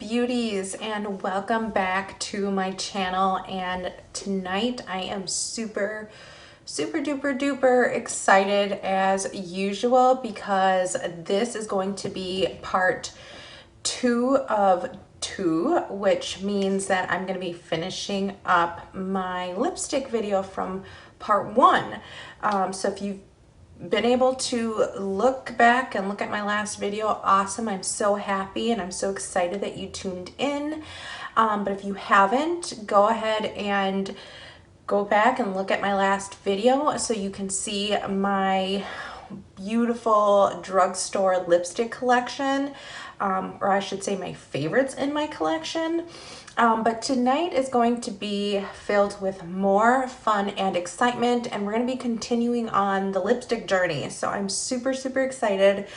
beauties, and welcome back to my channel. And tonight I am super duper duper excited as usual because this is going to be part 2 of 2, which means that I'm going to be finishing up my lipstick video from part 1. So if you've been able to look back and look at my last video, awesome. I'm so happy and I'm so excited that you tuned in. But if you haven't, go ahead and go back and look at my last video so you can see my beautiful drugstore lipstick collection, or I should say my favorites in my collection. But tonight is going to be filled with more fun and excitement, and we're going to be continuing on the lipstick journey. So I'm super excited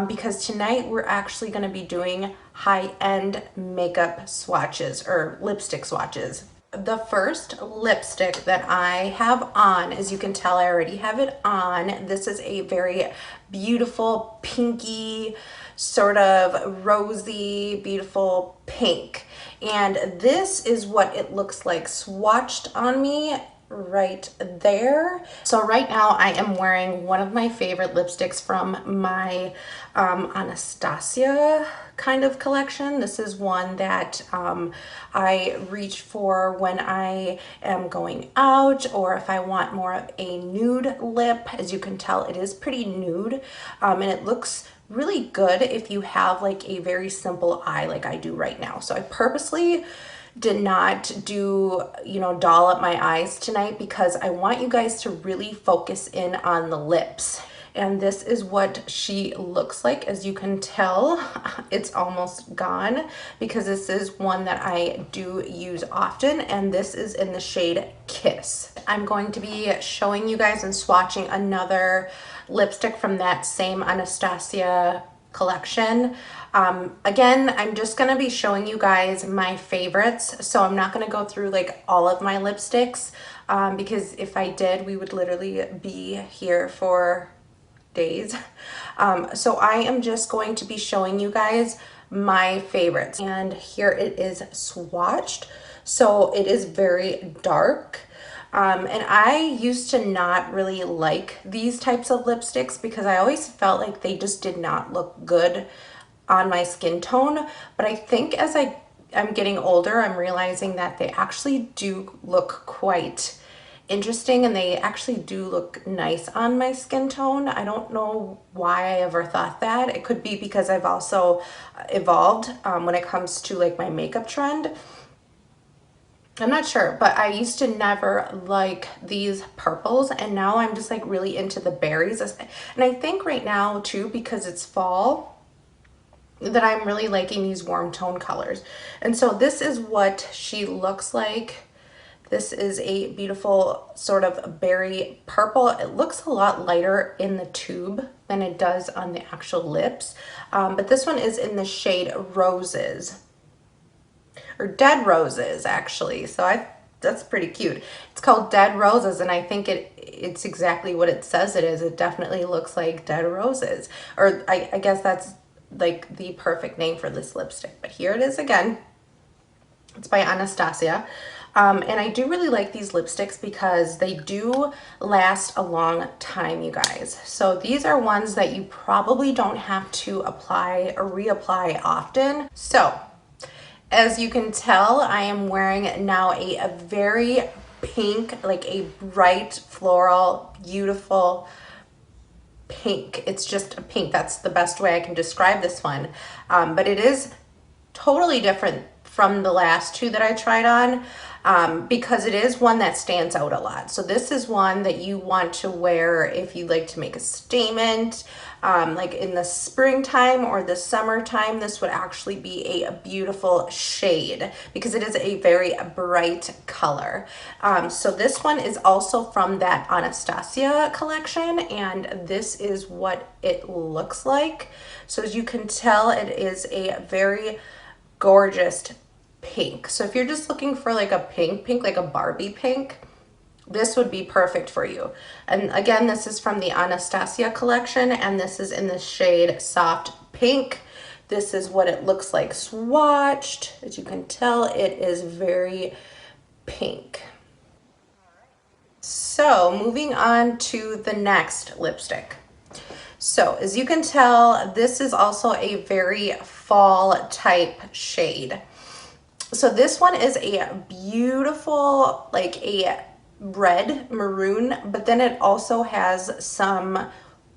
because tonight we're actually going to be doing high-end makeup swatches or lipstick swatches. The first lipstick that I have on, as you can tell, I already have it on. This is a very beautiful pinky, sort of rosy, beautiful pink. And this is what it looks like swatched on me right there. So right now I am wearing one of my favorite lipsticks from my Anastasia kind of collection. This is one that I reach for when I am going out, or if I want more of a nude lip. As you can tell, it is pretty nude, and it looks really good if you have like a very simple eye like I do right now. So I purposely did not do, doll up my eyes tonight because I want you guys to really focus in on the lips. And this is what she looks like. As you can tell, it's almost gone because this is one that I do use often, and this is in the shade Kiss. I'm going to be showing you guys and swatching another lipstick from that same Anastasia collection. Again, I'm just gonna be showing you guys my favorites, so I'm not gonna go through like all of my lipsticks because if I did, we would literally be here for days. So I am just going to be showing you guys my favorites, and here it is swatched. So it is very dark. And I used to not really like these types of lipsticks because I always felt like they just did not look good on my skin tone. But I think as I'm getting older, I'm realizing that they actually do look quite interesting, and they actually do look nice on my skin tone. I don't know why I ever thought that. It could be because I've also evolved when it comes to like my makeup trend. I'm not sure, but I used to never like these purples, and now I'm just like really into the berries. And I think right now too, because it's fall, that I'm really liking these warm tone colors. And so this is what she looks like. This is a beautiful sort of berry purple. It looks a lot lighter in the tube than it does on the actual lips. But this one is in the shade Roses, or Dead Roses actually. So that's pretty cute. It's called Dead Roses, and I think it's exactly what it says it is. It definitely looks like dead roses, or I guess that's like the perfect name for this lipstick. But here it is again. It's by Anastasia. And I do really like these lipsticks because they do last a long time, you guys. So these are ones that you probably don't have to apply or reapply often. So as you can tell, I am wearing now a very pink, like a bright floral, beautiful pink. It's just a pink. That's the best way I can describe this one. But it is totally different from the last two that I tried on because it is one that stands out a lot. So this is one that you want to wear if you'd like to make a statement, like in the springtime or the summertime. This would actually be a beautiful shade because it is a very bright color. So this one is also from that Anastasia collection, and this is what it looks like. So as you can tell, it is a very gorgeous pink. So if you're just looking for like a pink, like a Barbie pink, this would be perfect for you. And again, this is from the Anastasia collection, and this is in the shade Soft Pink. This is what it looks like swatched. As you can tell, it is very pink. So moving on to the next lipstick. So as you can tell, this is also a very fall type shade. So this one is a beautiful, like a red maroon, but then it also has some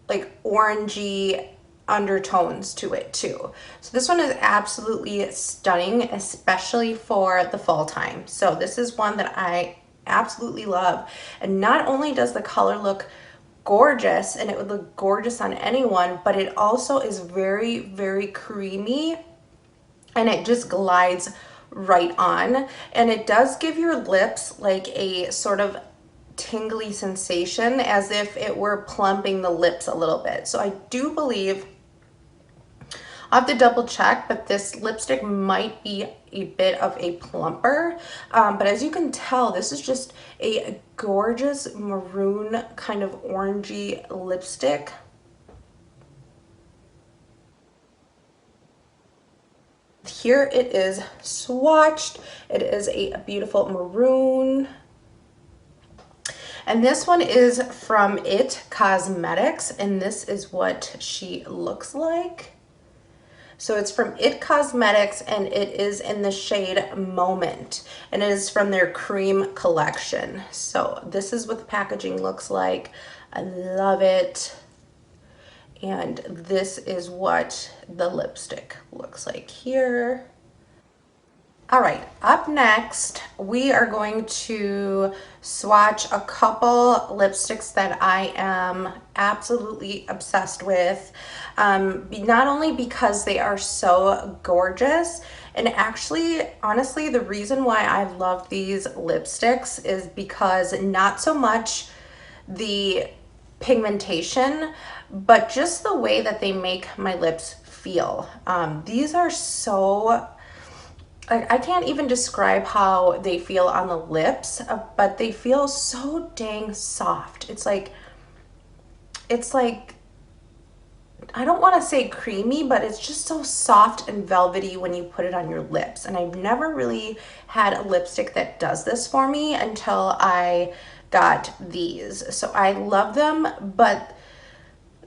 like orangey undertones to it too. So this one is absolutely stunning, especially for the fall time. So this is one that I absolutely love. And not only does the color look gorgeous, and it would look gorgeous on anyone, but it also is very, very creamy, and it just glides right on. And it does give your lips like a sort of tingly sensation, as if it were plumping the lips a little bit. So I do believe, I'll have to double check, but this lipstick might be a bit of a plumper. But as you can tell, this is just a gorgeous maroon kind of orangey lipstick. Here it is swatched. It is a beautiful maroon. And this one is from It Cosmetics, and this is what she looks like. So it's from It Cosmetics, and it is in the shade Moment, and it is from their cream collection. So this is what the packaging looks like. I love it. And this is what the lipstick looks like here. All right, up next, we are going to swatch a couple lipsticks that I am absolutely obsessed with. Not only because they are so gorgeous, and actually, honestly, the reason why I love these lipsticks is because not so much the pigmentation, but just the way that they make my lips feel. These are so, I can't even describe how they feel on the lips, but they feel so dang soft. It's like, I don't want to say creamy, but it's just so soft and velvety when you put it on your lips. And I've never really had a lipstick that does this for me until I got these. So I love them, but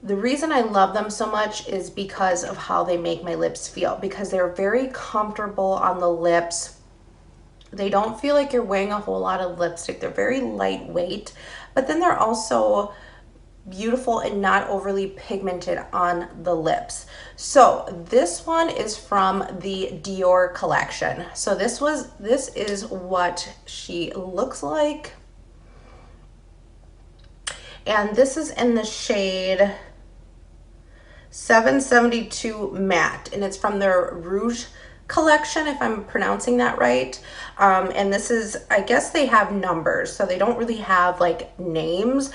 the reason I love them so much is because of how they make my lips feel, because they're very comfortable on the lips. They don't feel like you're wearing a whole lot of lipstick. They're very lightweight, but then they're also beautiful and not overly pigmented on the lips. So this one is from the Dior collection. So this is what she looks like. And this is in the shade 772 Matte, and it's from their Rouge collection, if I'm pronouncing that right. And this is, I guess they have numbers, so they don't really have like names.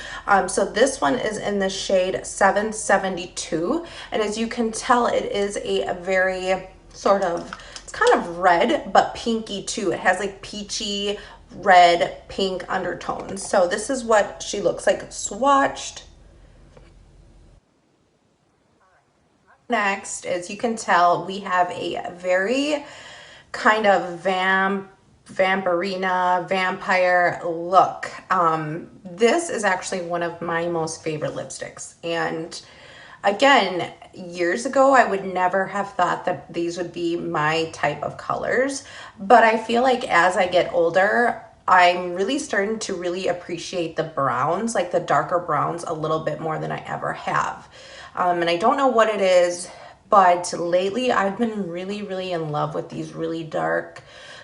So this one is in the shade 772, and as you can tell, it is a very sort of, it's kind of red but pinky too. It has like peachy red pink undertones. So this is what she looks like swatched. Next, as you can tell, we have a very kind of vampirina, vampire look. This is actually one of my most favorite lipsticks. And again, years ago, I would never have thought that these would be my type of colors. But I feel like as I get older, I'm really starting to really appreciate the browns, like the darker browns, a little bit more than I ever have. And I don't know what it is, but lately I've been really, really in love with these really dark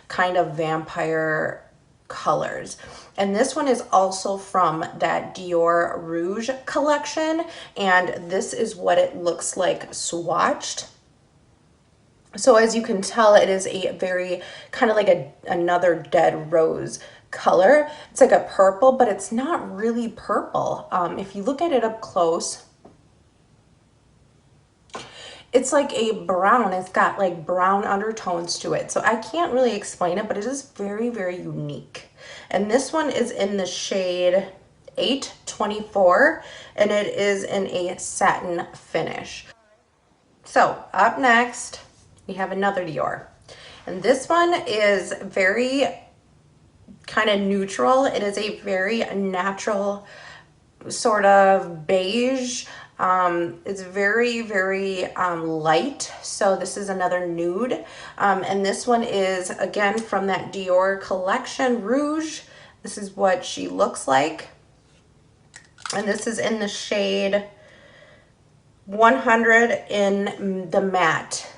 kind of vampire colors. And this one is also from that Dior Rouge collection, and this is what it looks like swatched. So as you can tell, it is a very kind of like another dead rose color. It's like a purple, but it's not really purple. If you look at it up close, it's like a brown. It's got like brown undertones to it. So I can't really explain it, but it is very, very unique. And this one is in the shade 824, and it is in a satin finish. So up next, we have another Dior. And this one is very kind of neutral. It is a very natural sort of beige. It's very, very light. So this is another nude. And this one is, again, from that Dior collection, Rouge. This is what she looks like. And this is in the shade 100 in the matte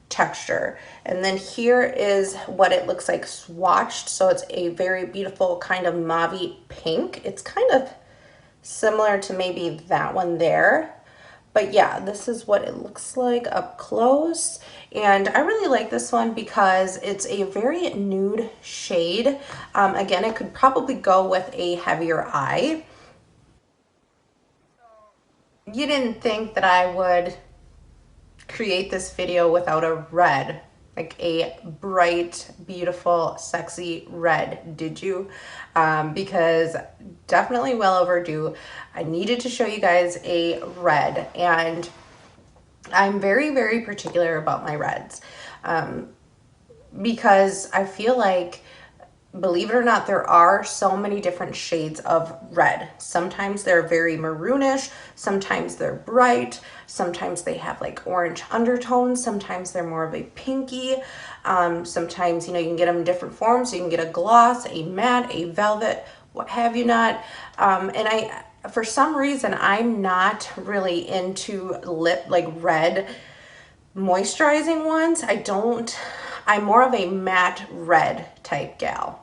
texture. And then here is what it looks like swatched. So it's a very beautiful kind of mauve pink. It's kind of similar to maybe that one there. But yeah, this is what it looks like up close. And I really like this one because it's a very nude shade. Again, it could probably go with a heavier eye. You didn't think that I would create this video without a red, like a bright, beautiful, sexy red, did you? Because definitely well overdue. I needed to show you guys a red, and I'm very, very particular about my reds because I feel like, believe it or not, there are so many different shades of red. Sometimes they're very maroonish, sometimes they're bright, sometimes they have like orange undertones, sometimes they're more of a pinky. Sometimes, you know, you can get them in different forms. You can get a gloss, a matte, a velvet, what have you not. And for some reason, I'm not really into like red moisturizing ones. I'm more of a matte red type gal.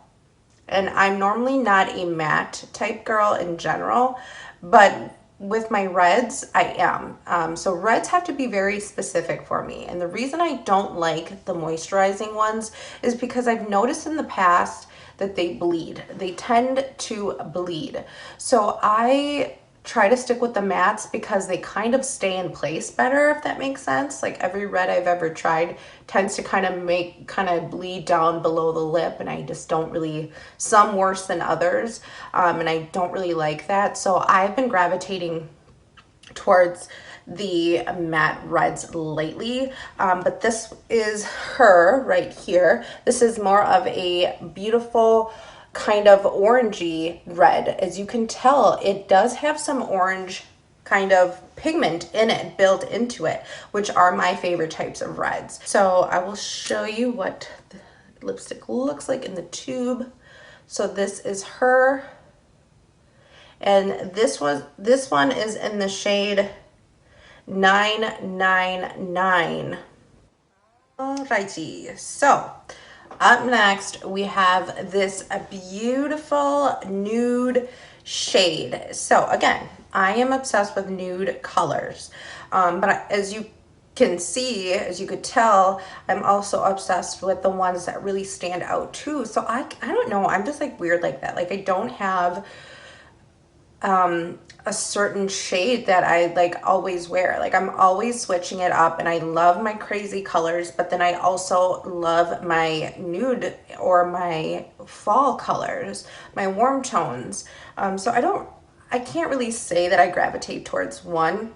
And I'm normally not a matte type girl in general, but with my reds, I am. So reds have to be very specific for me. And the reason I don't like the moisturizing ones is because I've noticed in the past that they bleed. They tend to bleed. So I try to stick with the mattes because they kind of stay in place better, if that makes sense. Like every red I've ever tried tends to kind of bleed down below the lip, and I just don't really, some worse than others, and I don't really like that. So I've been gravitating towards the matte reds lately, but this is her right here. This is more of a beautiful kind of orangey red. As you can tell, it does have some orange kind of pigment in it, built into it, which are my favorite types of reds. So I will show you what the lipstick looks like in the tube. So this is her, and this one is in the shade 999. Alrighty, so up next, we have this beautiful nude shade. So again, I am obsessed with nude colors, but as you can see, as you could tell, I'm also obsessed with the ones that really stand out too. So I don't know, I'm just like weird like that. Like I don't have a certain shade that I like always wear. Like I'm always switching it up, and I love my crazy colors, but then I also love my nude or my fall colors, my warm tones. So I can't really say that I gravitate towards one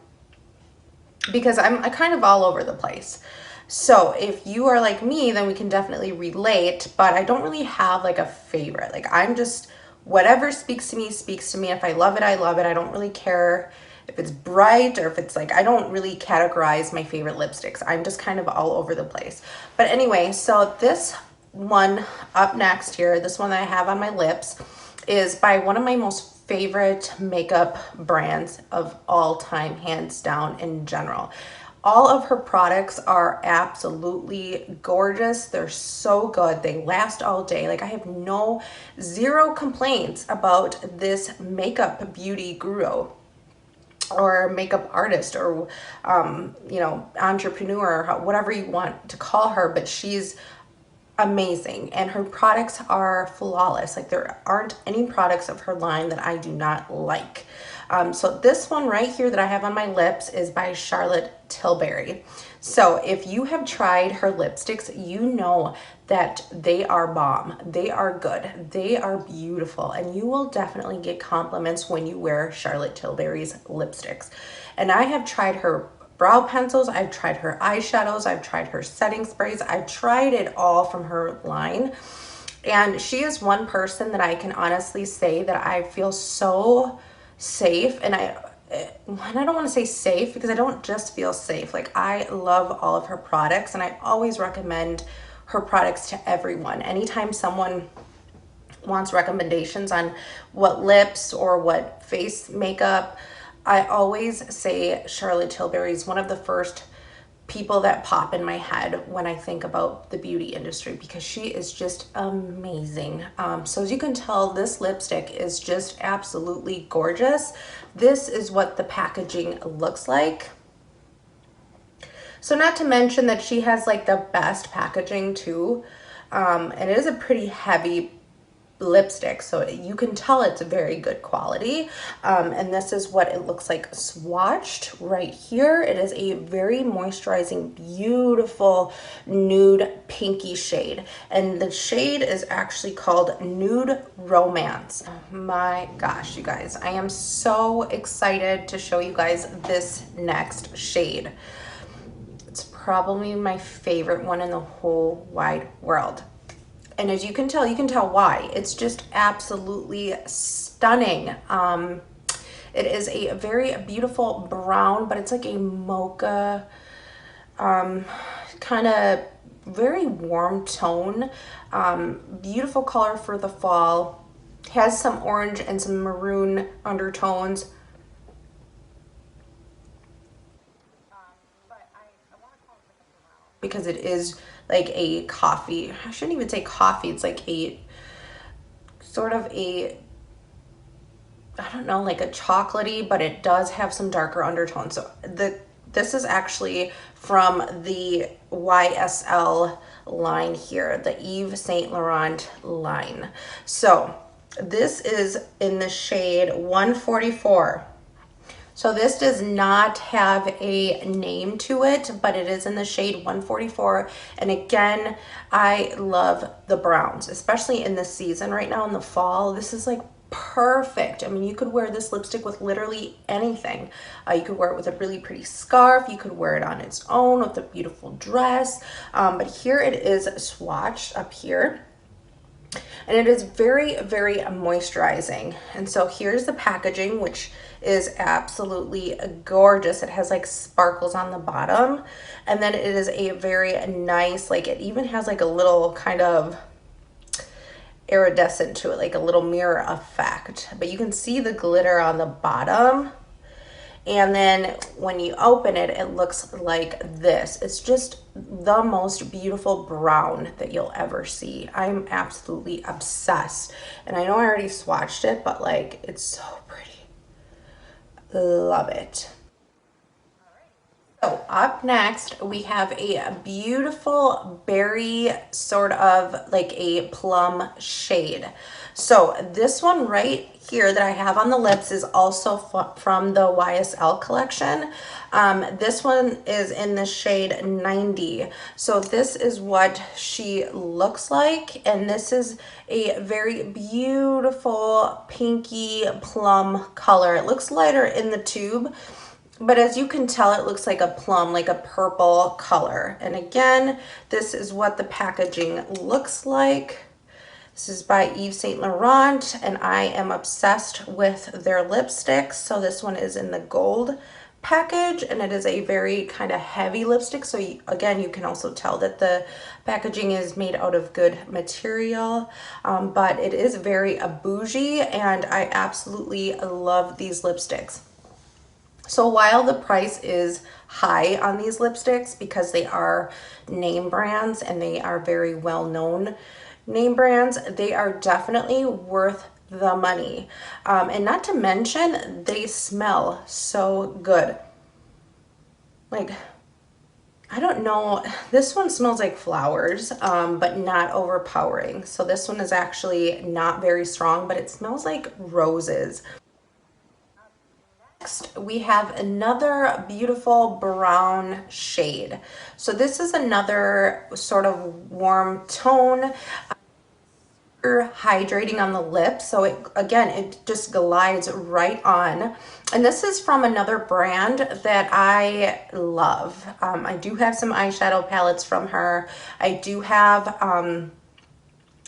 because I'm kind of all over the place. So if you are like me, then we can definitely relate, but I don't really have like a favorite. Like I'm just, whatever speaks to me, speaks to me. If I love it, I love it. I don't really care if it's bright or if it's like, I don't really categorize my favorite lipsticks. I'm just kind of all over the place. But anyway, so this one up next here, this one that I have on my lips, is by one of my most favorite makeup brands of all time, hands down in general. All of her products are absolutely gorgeous. They're so good. They last all day. Like I have zero complaints about this makeup beauty guru or makeup artist or, you know, entrepreneur, whatever you want to call her, but she's amazing and her products are flawless. Like there aren't any products of her line that I do not like. So this one right here that I have on my lips is by Charlotte Tilbury. So if you have tried her lipsticks, you know that they are bomb. They are good. They are beautiful. And you will definitely get compliments when you wear Charlotte Tilbury's lipsticks. And I have tried her brow pencils, I've tried her eyeshadows, I've tried her setting sprays, I've tried it all from her line. And she is one person that I can honestly say that I feel so safe, and I don't want to say safe because I don't just feel safe. Like, I love all of her products and I always recommend her products to everyone. Anytime someone wants recommendations on what lips or what face makeup, I always say Charlotte Tilbury is one of the first people that pop in my head when I think about the beauty industry, because she is just amazing. So as you can tell, this lipstick is just absolutely gorgeous. This is what the packaging looks like. So not to mention that she has like the best packaging too. And it is a pretty heavy lipstick, so you can tell it's a very good quality. And this is what it looks like swatched right here. It is a very moisturizing, beautiful nude pinky shade, and the shade is actually called Nude Romance. Oh my gosh, you guys, I am so excited to show you guys this next shade. It's probably my favorite one in the whole wide world. And as you can tell why. It's just absolutely stunning. It is a very beautiful brown, but it's like a mocha, kind of very warm tone. Beautiful color for the fall. Has some orange and some maroon undertones. Because it is like a coffee. I shouldn't even say coffee. It's like a sort of a, I don't know, like a chocolatey, but it does have some darker undertones. So this is actually from the YSL line here, the Yves Saint Laurent line. So this is in the shade 144. So this does not have a name to it, but it is in the shade 144. And again, I love the browns, especially in this season right now in the fall. This is like perfect. I mean, you could wear this lipstick with literally anything. You could wear it with a really pretty scarf. You could wear it on its own with a beautiful dress. But here it is swatched up here. And it is very, very moisturizing. And so here's the packaging, which is absolutely gorgeous. It has like sparkles on the bottom. And then it is a very nice, like it even has like a little kind of iridescent to it, like a little mirror effect. But you can see the glitter on the bottom. And then when you open it, it looks like this. It's just the most beautiful brown that you'll ever see. I'm absolutely obsessed. And I know I already swatched it, but like, it's so pretty. Love it. So up next, we have a beautiful berry, sort of like a plum shade. So this one right here that I have on the lips is also from the YSL collection. This one is in the shade 90. So this is what she looks like. And this is a very beautiful pinky plum color. It looks lighter in the tube, but as you can tell, it looks like a plum, like a purple color. And again, this is what the packaging looks like. This is by Yves Saint Laurent, and I am obsessed with their lipsticks. So this one is in the gold package, and it is a very kind of heavy lipstick. So again, you can also tell that the packaging is made out of good material, but it is very bougie, and I absolutely love these lipsticks. So while the price is high on these lipsticks because they are name brands and they are very well known name brands, they are definitely worth the money. And not to mention, they smell so good. Like, I don't know, this one smells like flowers, but not overpowering. So this one is actually not very strong, but it smells like roses. Next, we have another beautiful brown shade. So this is another sort of warm tone. hydrating on the lips, so it again, it just glides right on. And this is from another brand that I love. I do have some eyeshadow palettes from her. I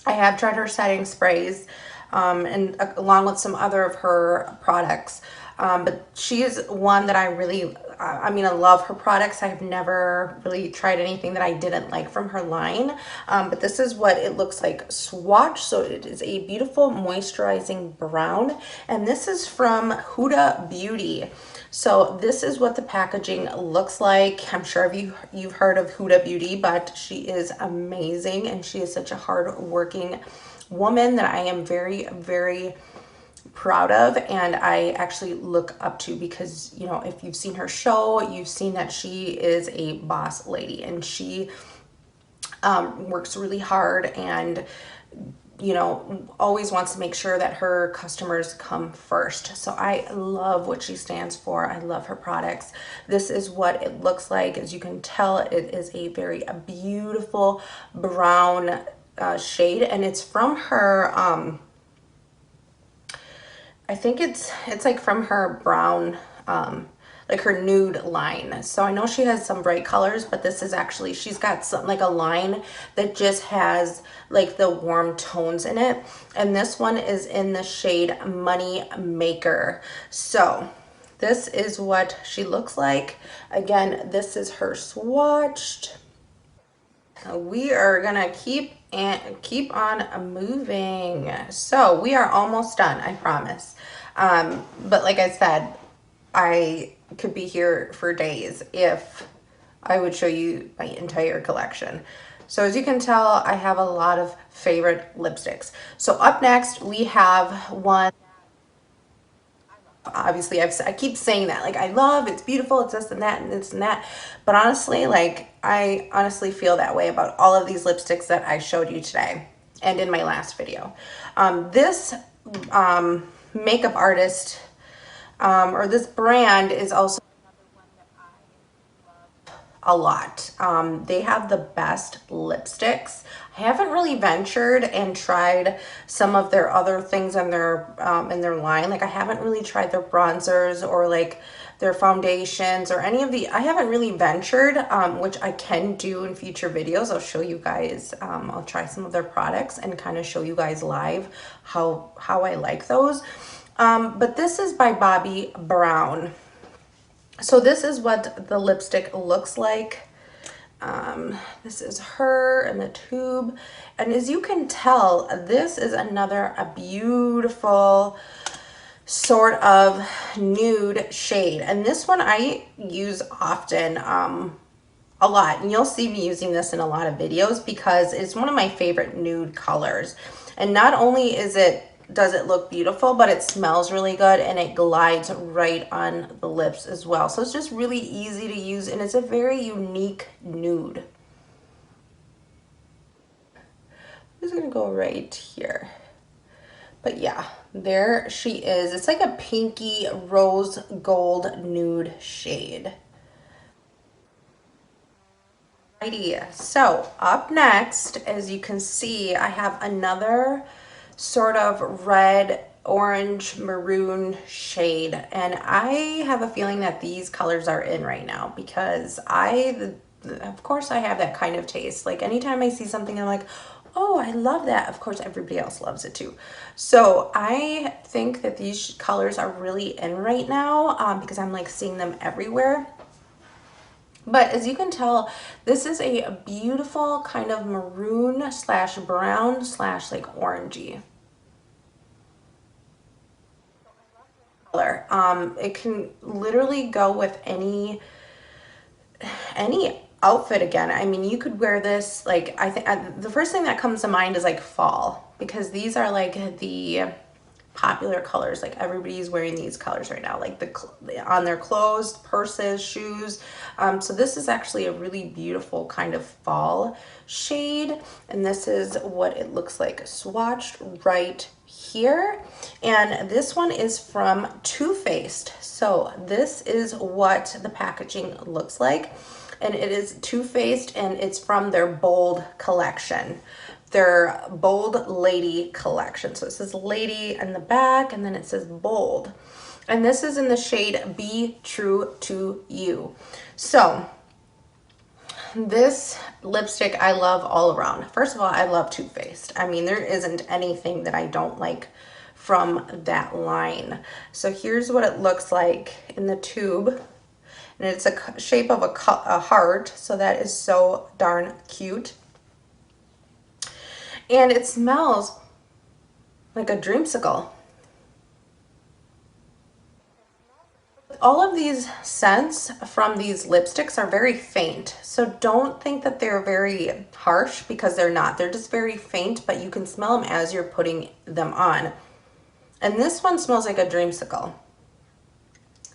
have tried her setting sprays, and along with some other of her products. But she is one that I really, I mean, I love her products. I've never really tried anything that I didn't like from her line. But this is what it looks like swatch. So it is a beautiful moisturizing brown. And this is from Huda Beauty. So this is what the packaging looks like. I'm sure you've heard of Huda Beauty, but she is amazing, and she is such a hard-working woman that I am very, very proud of, and I actually look up to, because, you know, if you've seen her show, you've seen that she is a boss lady, and she works really hard, and you know, always wants to make sure that her customers come first. So I love what she stands for. I love her products. This is what it looks like. As you can tell, it is a very beautiful brown shade, and it's from her, I think it's like from her brown, like her nude line. So I know she has some bright colors, but this is actually, she's got some, like a line that just has like the warm tones in it. And this one is in the shade Money Maker. So this is what she looks like. Again, this is her swatched. We are gonna keep on moving. So we are almost done, I promise. But like I said, I could be here for days if I would show you my entire collection. So as you can tell, I have a lot of favorite lipsticks. So up next, we have one. Obviously, I keep saying that, like, I love, it's beautiful, it's this and that and this and that. But honestly, like, I honestly feel that way about all of these lipsticks that I showed you today and in my last video. This makeup artist, or this brand, is also a lot. They have the best lipsticks. I haven't really ventured and tried some of their other things in their line. Like, I haven't really tried their bronzers or like their foundations or any of the, I haven't really ventured, which I can do in future videos. I'll show you guys, I'll try some of their products and kind of show you guys live how I like those. But this is by Bobbi Brown. So this is what the lipstick looks like. This is her in the tube. And as you can tell, this is a beautiful sort of nude shade. And this one I use often, a lot. And you'll see me using this in a lot of videos because it's one of my favorite nude colors. And not only does it look beautiful, but it smells really good, and it glides right on the lips as well. So it's just really easy to use, and it's a very unique nude. I'm just gonna go right here. But yeah, there she is. It's like a pinky rose gold nude shade. Alrighty, so up next, as you can see, I have another sort of red, orange, maroon shade, and I have a feeling that these colors are in right now because of course I have that kind of taste. Like, anytime I see something, I'm like, oh, I love that. Of course, everybody else loves it too. So I think that these colors are really in right now, because I'm like seeing them everywhere. But as you can tell, this is a beautiful kind of maroon slash brown slash like orangey color. It can literally go with any outfit again. I mean, you could wear this, like, I think the first thing that comes to mind is like fall, because these are like the popular colors. Like, everybody's wearing these colors right now, like on their clothes, purses, shoes. So this is actually a really beautiful kind of fall shade, and this is what it looks like swatched right here. And this one is from Too Faced. So this is what the packaging looks like, and it is Too Faced, and it's from their Bold collection. their Bold Lady collection. So it says lady in the back, and then it says bold. And this is in the shade Be True to You. So this lipstick I love all around. First of all, I love Too Faced. I mean, there isn't anything that I don't like from that line. So here's what it looks like in the tube. And it's a shape of a heart, so that is so darn cute. And it smells like a dreamsicle. All of these scents from these lipsticks are very faint, so don't think that they're very harsh, because they're not. They're just very faint, but you can smell them as you're putting them on. And this one smells like a dreamsicle,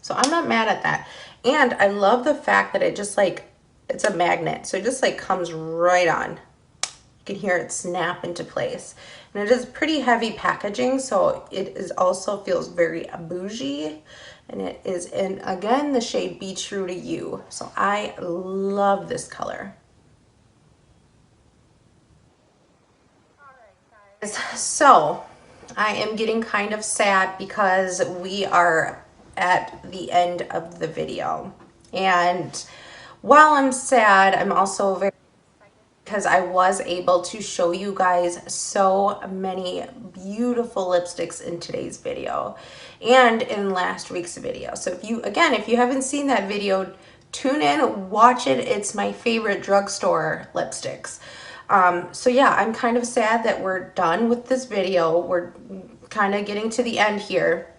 so I'm not mad at that. And I love the fact that it just like, it's a magnet, so it just like comes right on. You can hear it snap into place. And it is pretty heavy packaging, so it is also feels very bougie. And it is in, again, the shade Be True to You. So I love this color. So I am getting kind of sad because we are at the end of the video. And while I'm sad, I'm also very, because I was able to show you guys so many beautiful lipsticks in today's video and in last week's video. So if you, again, if you haven't seen that video, tune in, watch it. It's my favorite drugstore lipsticks. So yeah, I'm kind of sad that we're done with this video. We're kind of getting to the end here,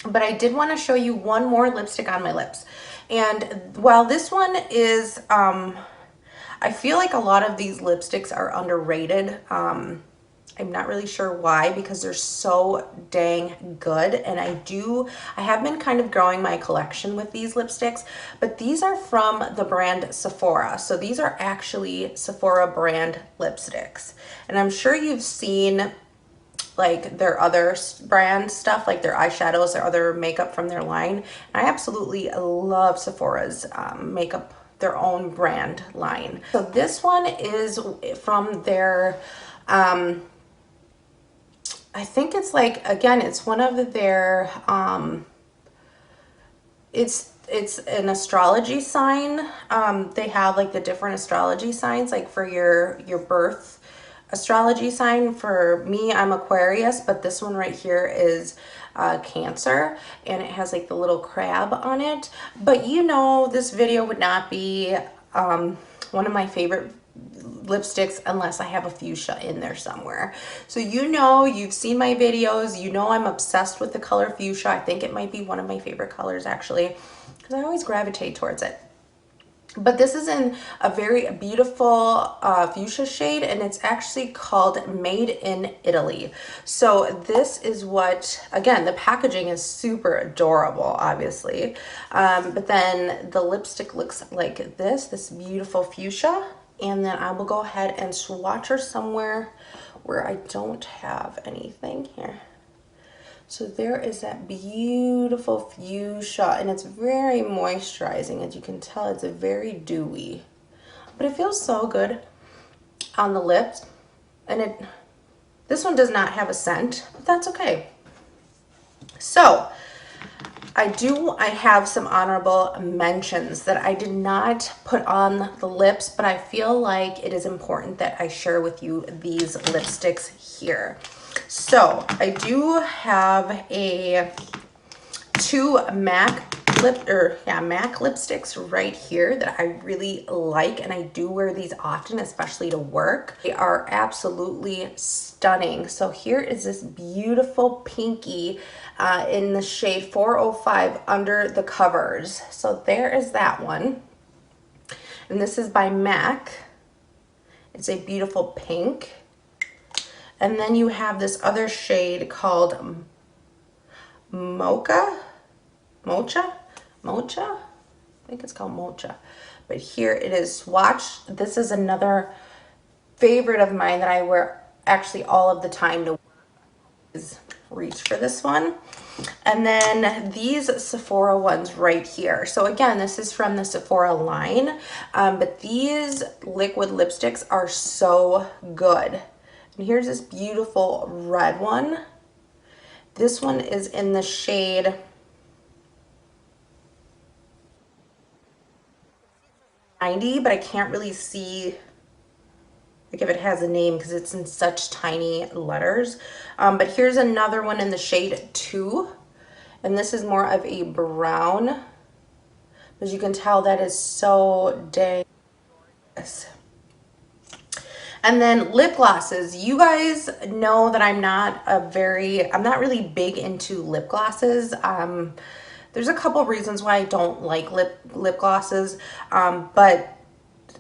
but I did want to show you one more lipstick on my lips. And while this one is, I feel like a lot of these lipsticks are underrated. I'm not really sure why, because they're so dang good. And I have been kind of growing my collection with these lipsticks, but these are from the brand Sephora. So these are actually Sephora brand lipsticks. And I'm sure you've seen like their other brand stuff, like their eyeshadows, their other makeup from their line. And I absolutely love Sephora's makeup, their own brand line. So this one is from their, I think it's like, again, it's one of their, it's an astrology sign. They have like the different astrology signs, like for your birth astrology sign. For me, I'm Aquarius, but this one right here is Cancer, and it has like the little crab on it. But you know, this video would not be one of my favorite lipsticks unless I have a fuchsia in there somewhere. So you know, you've seen my videos, you know I'm obsessed with the color fuchsia. I think it might be one of my favorite colors actually, because I always gravitate towards it. But this is in a very beautiful fuchsia shade, and it's actually called Made in Italy. So this is what, again, the packaging is super adorable, obviously. But then the lipstick looks like this beautiful fuchsia. And then I will go ahead and swatch her somewhere where I don't have anything here. So there is that beautiful fuchsia, and it's very moisturizing. As you can tell, it's a very dewy, but it feels so good on the lips. And this one does not have a scent, but that's okay. So I have some honorable mentions that I did not put on the lips, but I feel like it is important that I share with you these lipsticks here. So I do have two MAC lipsticks right here that I really like, and I do wear these often, especially to work. They are absolutely stunning. So here is this beautiful pinky in the shade 405 Under the Covers. So there is that one. And this is by MAC. It's a beautiful pink. And then you have this other shade called Mocha? I think it's called Mocha. But here it is swatch. This is another favorite of mine that I wear actually all of the time to reach for this one. And then these Sephora ones right here. So again, this is from the Sephora line, but these liquid lipsticks are so good. And here's this beautiful red one. This one is in the shade $90, but I can't really see like if it has a name because it's in such tiny letters. But here's another one in the shade 2, and this is more of a brown. As you can tell, that is so dang gorgeous. And then lip glosses. You guys know that I'm not really big into lip glosses. There's a couple reasons why I don't like lip glosses, but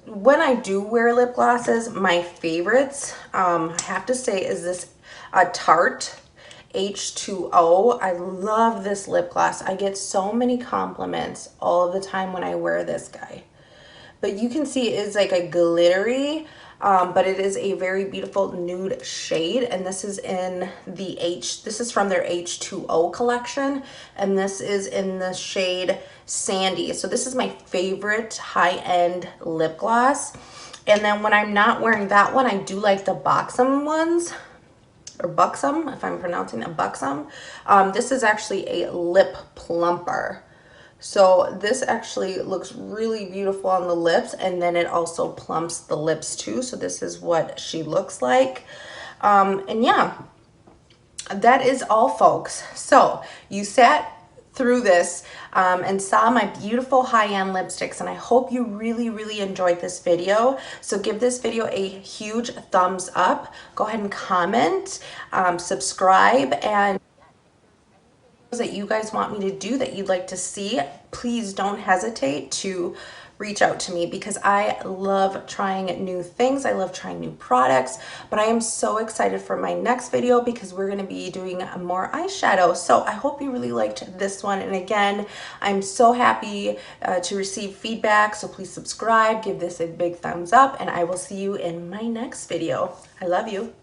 when I do wear lip glosses, my favorites, I have to say, is this Tarte H2O. I love this lip gloss. I get so many compliments all of the time when I wear this guy. But you can see it is like a glittery, but it is a very beautiful nude shade. And this is in this is from their H2O collection. And this is in the shade Sandy. So this is my favorite high-end lip gloss. And then when I'm not wearing that one, I do like the Buxom ones, or Buxom, if I'm pronouncing it Buxom. This is actually a lip plumper. So this actually looks really beautiful on the lips, and then it also plumps the lips too. So this is what she looks like. And yeah, that is all, folks. So you sat through this and saw my beautiful high-end lipsticks, and I hope you really enjoyed this video. So give this video a huge thumbs up. Go ahead and comment, subscribe, and that you guys want me to do that you'd like to see, please don't hesitate to reach out to me, because I love trying new things. I love trying new products, but I am so excited for my next video because we're going to be doing more eyeshadow. So I hope you really liked this one. And again, I'm so happy to receive feedback. So please subscribe, give this a big thumbs up, and I will see you in my next video. I love you.